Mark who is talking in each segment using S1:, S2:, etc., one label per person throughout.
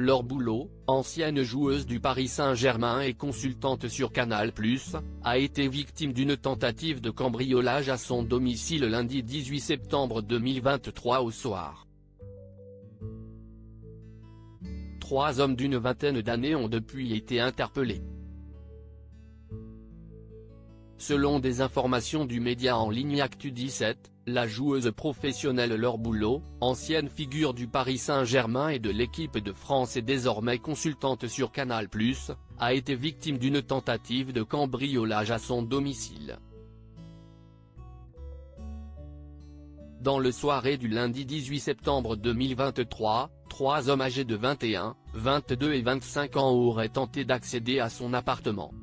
S1: Laure Boulot, ancienne joueuse du Paris Saint-Germain et consultante sur Canal+, a été victime d'une tentative de cambriolage à son domicile lundi 18 septembre 2023 au soir. 3 hommes d'une vingtaine d'années ont depuis été interpellés. Selon des informations du média en ligne Actu17, la joueuse professionnelle Laure Boulot, ancienne figure du Paris Saint-Germain et de l'équipe de France et désormais consultante sur Canal+, a été victime d'une tentative de cambriolage à son domicile. Dans le soirée du lundi 18 septembre 2023, 3 hommes âgés de 21, 22 et 25 ans auraient tenté d'accéder à son appartement.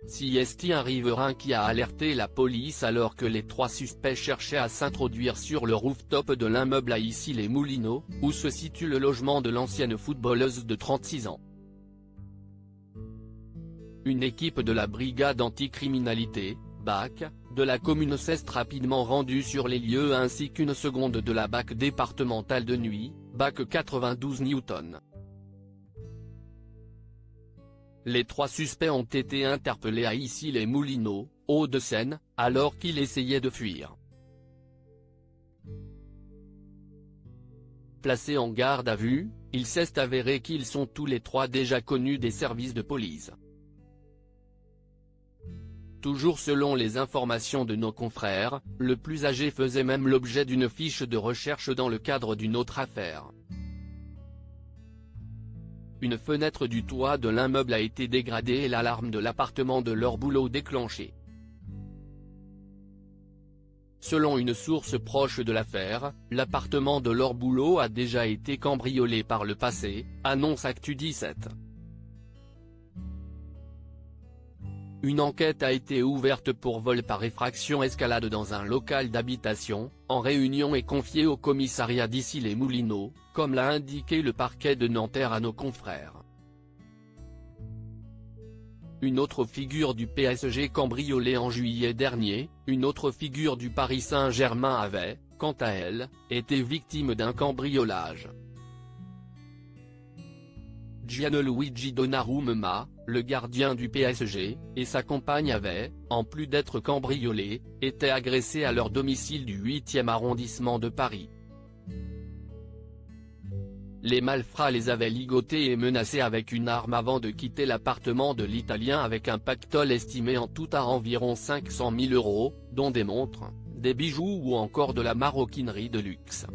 S1: C'est un riverain qui a alerté la police alors que les 3 suspects cherchaient à s'introduire sur le rooftop de l'immeuble à Issy-les-Moulineaux, où se situe le logement de l'ancienne footballeuse de 36 ans. Une équipe de la brigade anticriminalité, BAC, de la commune s'est rapidement rendue sur les lieux ainsi qu'une seconde de la BAC départementale de nuit, BAC 92 Newton. Les 3 suspects ont été interpellés à Issy-les-Moulineaux, Hauts-de-Seine, alors qu'ils essayaient de fuir. Placés en garde à vue, il s'est avéré qu'ils sont tous les 3 déjà connus des services de police. Toujours selon les informations de nos confrères, le plus âgé faisait même l'objet d'une fiche de recherche dans le cadre d'une autre affaire. Une fenêtre du toit de l'immeuble a été dégradée et l'alarme de l'appartement de Laure Boulot déclenchée. Selon une source proche de l'affaire, l'appartement de Laure Boulot a déjà été cambriolé par le passé, annonce Actu17. Une enquête a été ouverte pour vol par effraction escalade dans un local d'habitation, en Réunion et confiée au commissariat d'Issy-les-Moulineaux, comme l'a indiqué le parquet de Nanterre à nos confrères. Une autre figure du PSG cambriolée en juillet dernier, une autre figure du Paris Saint-Germain avait, quant à elle, été victime d'un cambriolage. Gianluigi Donnarumma, le gardien du PSG, et sa compagne avaient, en plus d'être cambriolés, été agressés à leur domicile du 8e arrondissement de Paris. Les malfrats les avaient ligotés et menacés avec une arme avant de quitter l'appartement de l'Italien avec un pactole estimé en tout à environ 500 000 €, dont des montres, des bijoux ou encore de la maroquinerie de luxe.